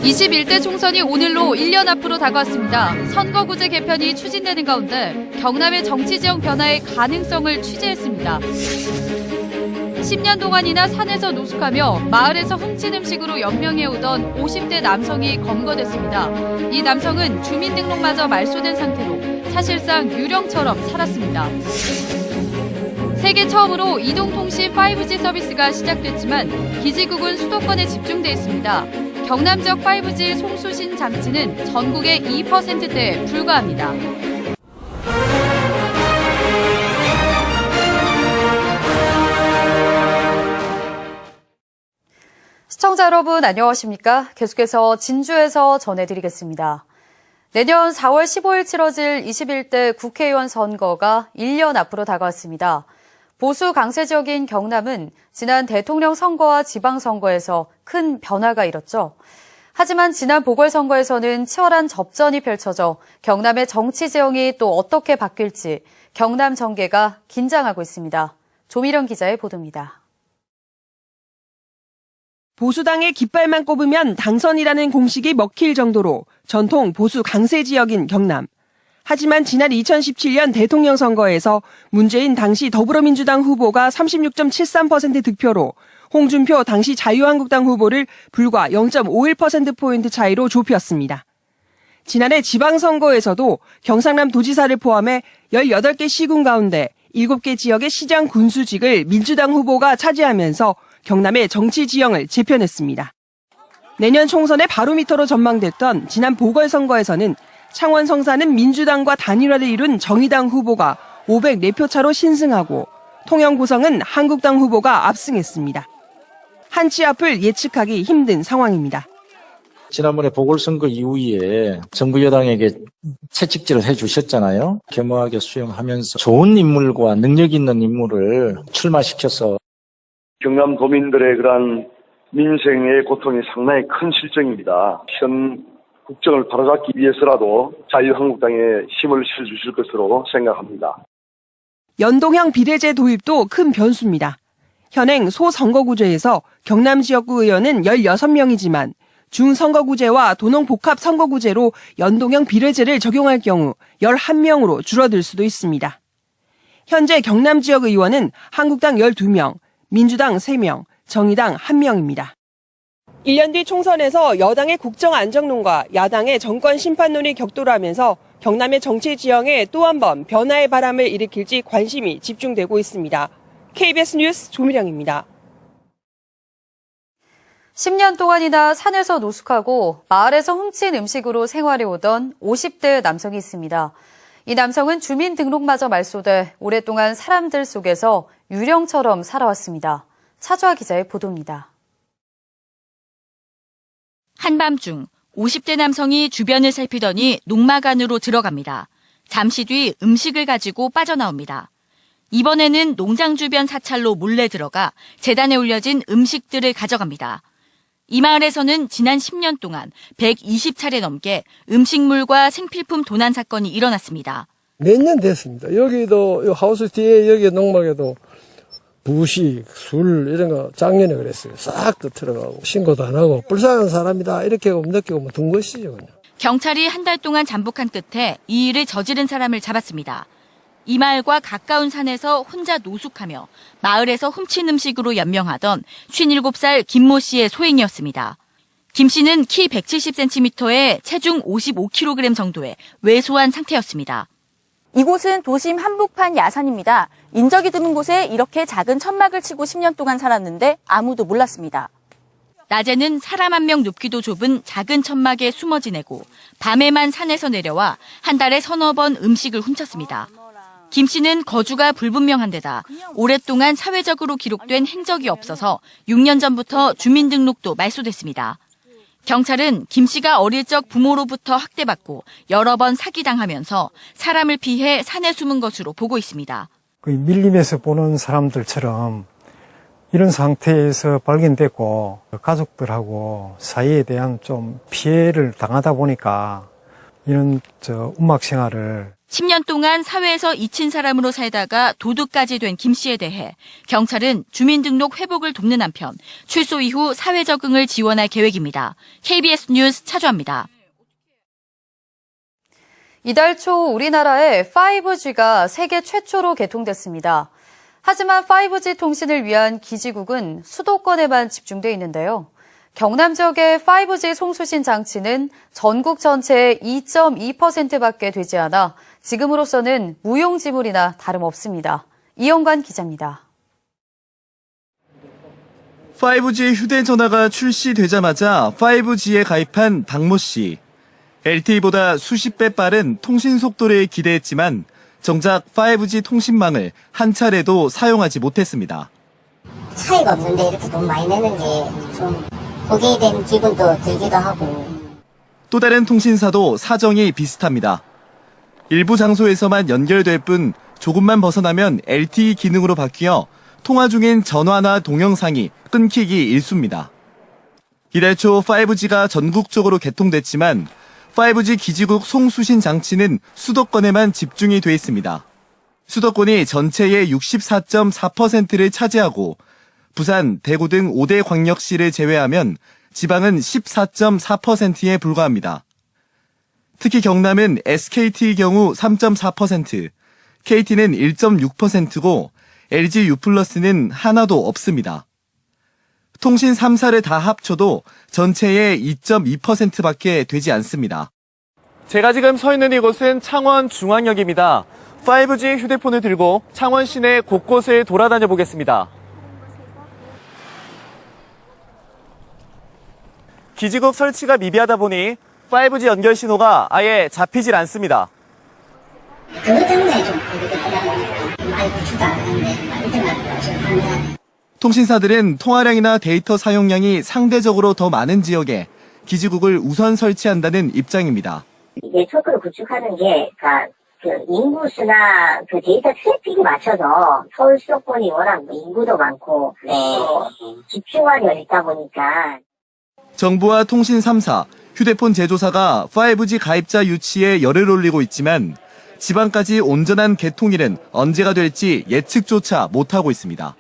(21대) 총선이 오늘로 1년 앞으로 다가왔습니다. 선거구제 개편이 추진되는 가운데 경남의 정치지형 변화의 가능성을 취재했습니다. 10년 동안이나 산에서 노숙하며 마을에서 훔친 음식으로 연명해오던 50대 남성이 검거됐습니다. 이 남성은 주민등록마저 말소된 상태로 사실상 유령처럼 살았습니다. 세계 처음으로 이동통신 5G 서비스가 시작됐지만 기지국은 수도권에 집중돼 있습니다. 경남 지역 5G 송수신 장치는 전국의 2%대에 불과합니다. 시청자 여러분 안녕하십니까? 계속해서 진주에서 전해드리겠습니다. 내년 4월 15일 치러질 21대 국회의원 선거가 1년 앞으로 다가왔습니다. 보수 강세 지역인 경남은 지난 대통령 선거와 지방선거에서 큰 변화가 일었죠. 하지만 지난 보궐선거에서는 치열한 접전이 펼쳐져 경남의 정치 지형이 또 어떻게 바뀔지 경남 정계가 긴장하고 있습니다. 조미령 기자의 보도입니다. 보수당의 깃발만 꼽으면 당선이라는 공식이 먹힐 정도로 전통 보수 강세 지역인 경남. 하지만 지난 2017년 대통령 선거에서 문재인 당시 더불어민주당 후보가 36.73% 득표로 홍준표 당시 자유한국당 후보를 불과 0.51%포인트 차이로 좁혔습니다. 지난해 지방선거에서도 경상남 도지사를 포함해 18개 시군 가운데 7개 지역의 시장 군수직을 민주당 후보가 차지하면서 경남의 정치 지형을 재편했습니다. 내년 총선의 바로미터로 전망됐던 지난 보궐선거에서는 창원 성사는 민주당과 단일화를 이룬 정의당 후보가 504표 차로 신승하고 통영 고성은 한국당 후보가 압승했습니다. 한치 앞을 예측하기 힘든 상황입니다. 지난번에 보궐선거 이후에 정부 여당에게 채찍질을 해주셨잖아요. 겸허하게 수용하면서 좋은 인물과 능력 있는 인물을 출마시켜서 경남 도민들의 그러한 민생의 고통이 상당히 큰 실정입니다. 현 국정을 바로잡기 위해서라도 자유한국당에 힘을 실어주실 것으로 생각합니다. 연동형 비례제 도입도 큰 변수입니다. 현행 소선거구제에서 경남 지역구 의원은 16명이지만 중선거구제와 도농복합선거구제로 연동형 비례제를 적용할 경우 11명으로 줄어들 수도 있습니다. 현재 경남 지역 의원은 한국당 12명, 민주당 3명, 정의당 1명입니다. 1년 뒤 총선에서 여당의 국정 안정론과 야당의 정권 심판론이 격돌하면서 경남의 정치 지형에 또 한 번 변화의 바람을 일으킬지 관심이 집중되고 있습니다. KBS 뉴스 조미령입니다. 10년 동안이나 산에서 노숙하고 마을에서 훔친 음식으로 생활해오던 50대 남성이 있습니다. 이 남성은 주민등록마저 말소돼 오랫동안 사람들 속에서 유령처럼 살아왔습니다. 차주아 기자의 보도입니다. 한밤중 50대 남성이 주변을 살피더니 농막 안으로 들어갑니다. 잠시 뒤 음식을 가지고 빠져나옵니다. 이번에는 농장 주변 사찰로 몰래 들어가 재단에 올려진 음식들을 가져갑니다. 이 마을에서는 지난 10년 동안 120차례 넘게 음식물과 생필품 도난 사건이 일어났습니다. 몇 년 됐습니다. 여기도 하우스 뒤에 여기 농막에도 부식, 술 이런 거 작년에 그랬어요. 싹 다 들어가고 신고도 안 하고 불쌍한 사람이다 이렇게 느끼고 둔 것이죠. 그냥. 경찰이 한 달 동안 잠복한 끝에 이 일을 저지른 사람을 잡았습니다. 이 마을과 가까운 산에서 혼자 노숙하며 마을에서 훔친 음식으로 연명하던 57살 김모 씨의 소행이었습니다. 김 씨는 키 170cm에 체중 55kg 정도의 왜소한 상태였습니다. 이곳은 도심 한복판 야산입니다. 인적이 드문 곳에 이렇게 작은 천막을 치고 10년 동안 살았는데 아무도 몰랐습니다. 낮에는 사람 한 명 눕기도 좁은 작은 천막에 숨어 지내고 밤에만 산에서 내려와 한 달에 서너 번 음식을 훔쳤습니다. 김 씨는 거주가 불분명한 데다 오랫동안 사회적으로 기록된 행적이 없어서 6년 전부터 주민등록도 말소됐습니다. 경찰은 김 씨가 어릴 적 부모로부터 학대받고 여러 번 사기당하면서 사람을 피해 산에 숨은 것으로 보고 있습니다. 밀림에서 보는 사람들처럼 이런 상태에서 발견됐고 가족들하고 사이에 대한 좀 피해를 당하다 보니까 이런 음악 생활을 10년 동안 사회에서 잊힌 사람으로 살다가 도둑까지 된 김 씨에 대해 경찰은 주민등록 회복을 돕는 한편 출소 이후 사회 적응을 지원할 계획입니다. KBS 뉴스 차주합니다. 이달 초 우리나라에 5G가 세계 최초로 개통됐습니다. 하지만 5G 통신을 위한 기지국은 수도권에만 집중돼 있는데요. 경남 지역의 5G 송수신 장치는 전국 전체의 2.2%밖에 되지 않아 지금으로서는 무용지물이나 다름없습니다. 이영관 기자입니다. 5G 휴대전화가 출시되자마자 5G에 가입한 박모 씨. LTE보다 수십 배 빠른 통신 속도를 기대했지만 정작 5G 통신망을 한 차례도 사용하지 못했습니다. 차이가 없는데 이렇게 돈 많이 내는 게 좀 보게 된 기분도 들기도 하고. 또 다른 통신사도 사정이 비슷합니다. 일부 장소에서만 연결될 뿐 조금만 벗어나면 LTE 기능으로 바뀌어 통화 중인 전화나 동영상이 끊기기 일쑤입니다. 이달 초 5G가 전국적으로 개통됐지만 5G 기지국 송수신 장치는 수도권에만 집중이 돼 있습니다. 수도권이 전체의 64.4%를 차지하고 부산, 대구 등 5대 광역시를 제외하면 지방은 14.4%에 불과합니다. 특히 경남은 SKT의 경우 3.4%, KT는 1.6%고 LG U+는 하나도 없습니다. 통신 3사를 다 합쳐도 전체의 2.2%밖에 되지 않습니다. 제가 지금 서 있는 이곳은 창원 중앙역입니다. 5G 휴대폰을 들고 창원 시내 곳곳을 돌아다녀 보겠습니다. 기지국 설치가 미비하다 보니 5G 연결 신호가 아예 잡히질 않습니다. 그것 때문에 좀 많이 구축도 안 하는데 인터넷 지금 합니다. 통신사들은 통화량이나 데이터 사용량이 상대적으로 더 많은 지역에 기지국을 우선 설치한다는 입장입니다. 네트워크를 구축하는 게 그 인구수나 그 데이터 트래픽에 맞춰서 서울 수도권이 워낙 인구도 많고 집중화되어 있다 보니까 정부와 통신 3사, 휴대폰 제조사가 5G 가입자 유치에 열을 올리고 있지만 지방까지 온전한 개통일은 언제가 될지 예측조차 못하고 있습니다.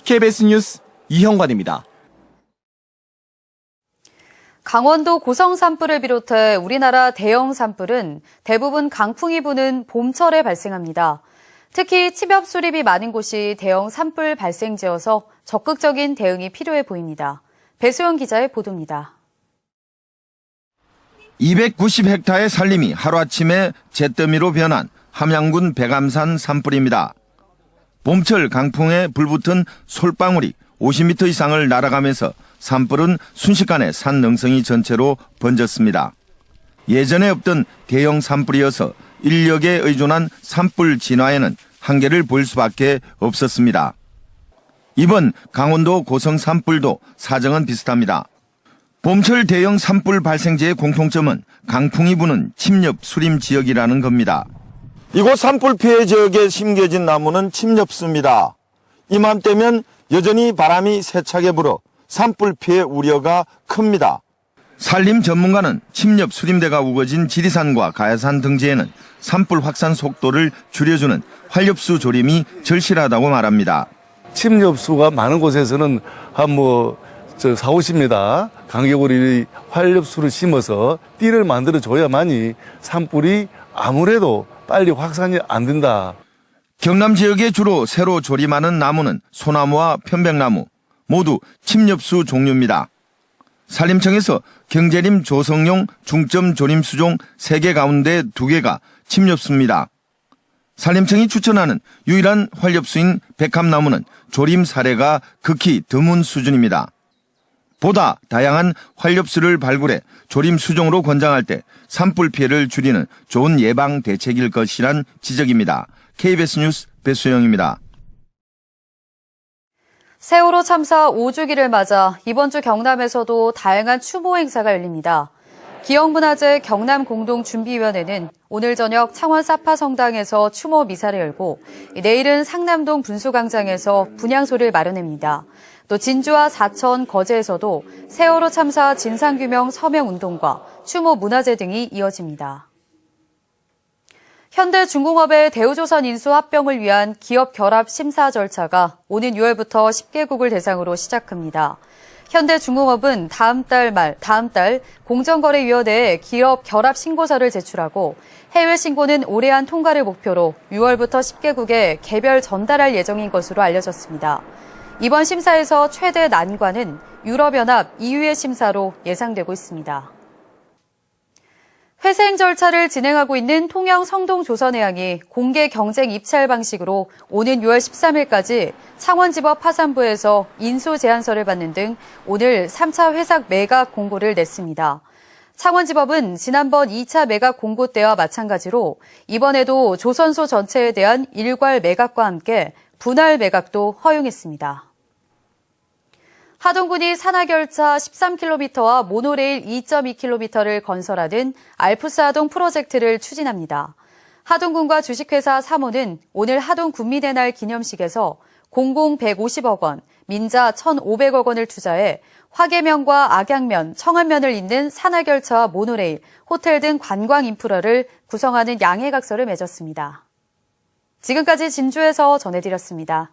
KBS 뉴스 이형관입니다. 강원도 고성 산불을 비롯해 우리나라 대형 산불은 대부분 강풍이 부는 봄철에 발생합니다. 특히 침엽 수립이 많은 곳이 대형 산불 발생지여서 적극적인 대응이 필요해 보입니다. 배수영 기자의 보도입니다. 290헥타의 산림이 하루아침에 잿더미로 변한 함양군 백암산 산불입니다. 봄철 강풍에 불붙은 솔방울이 50m 이상을 날아가면서 산불은 순식간에 산 능성이 전체로 번졌습니다. 예전에 없던 대형 산불이어서 인력에 의존한 산불 진화에는 한계를 보일 수밖에 없었습니다. 이번 강원도 고성 산불도 사정은 비슷합니다. 봄철 대형 산불 발생지의 공통점은 강풍이 부는 침엽 수림 지역이라는 겁니다. 이곳 산불 피해 지역에 심겨진 나무는 침엽수입니다. 이맘때면 여전히 바람이 세차게 불어 산불 피해 우려가 큽니다. 산림 전문가는 침엽 수림대가 우거진 지리산과 가야산 등지에는 산불 확산 속도를 줄여주는 활엽수 조림이 절실하다고 말합니다. 침엽수가 많은 곳에서는 한 40-50m 간격으로 활엽수를 심어서 띠를 만들어 줘야만이 산불이 아무래도 빨리 확산이 안 된다. 경남 지역에 주로 새로 조림하는 나무는 소나무와 편백나무, 모두 침엽수 종류입니다. 산림청에서 경제림 조성용 중점 조림수종 3개 가운데 2개가 침엽수입니다. 산림청이 추천하는 유일한 활엽수인 백합나무는 조림 사례가 극히 드문 수준입니다. 보다 다양한 활엽수를 발굴해 조림 수종으로 권장할 때 산불 피해를 줄이는 좋은 예방 대책일 것이란 지적입니다. KBS 뉴스 배수영입니다. 세월호 참사 5주기를 맞아 이번 주 경남에서도 다양한 추모 행사가 열립니다. 기억문화재 경남공동준비위원회는 오늘 저녁 창원 사파성당에서 추모 미사를 열고 내일은 상남동 분수광장에서 분향소를 마련합니다. 또 진주와 사천, 거제에서도 세월호 참사 진상규명 서명운동과 추모 문화제 등이 이어집니다. 현대중공업의 대우조선 인수 합병을 위한 기업 결합 심사 절차가 오는 6월부터 10개국을 대상으로 시작합니다. 현대중공업은 다음 달 공정거래위원회에 기업 결합 신고서를 제출하고 해외 신고는 올해 안 통과를 목표로 6월부터 10개국에 개별 전달할 예정인 것으로 알려졌습니다. 이번 심사에서 최대 난관은 유럽연합 EU의 심사로 예상되고 있습니다. 회생 절차를 진행하고 있는 통영 성동조선해양이 공개 경쟁 입찰 방식으로 오는 6월 13일까지 창원지법 하산부에서 인수 제안서를 받는 등 오늘 3차 회사 매각 공고를 냈습니다. 창원지법은 지난번 2차 매각 공고 때와 마찬가지로 이번에도 조선소 전체에 대한 일괄 매각과 함께 분할 매각도 허용했습니다. 하동군이 산하결차 13km와 모노레일 2.2km를 건설하는 알프스 하동 프로젝트를 추진합니다. 하동군과 주식회사 3호는 오늘 하동 군민의 날 기념식에서 공공 150억 원, 민자 1,500억 원을 투자해 화계면과 악양면, 청안면을 잇는 산하결차와 모노레일, 호텔 등 관광 인프라를 구성하는 양해각서를 맺었습니다. 지금까지 진주에서 전해드렸습니다.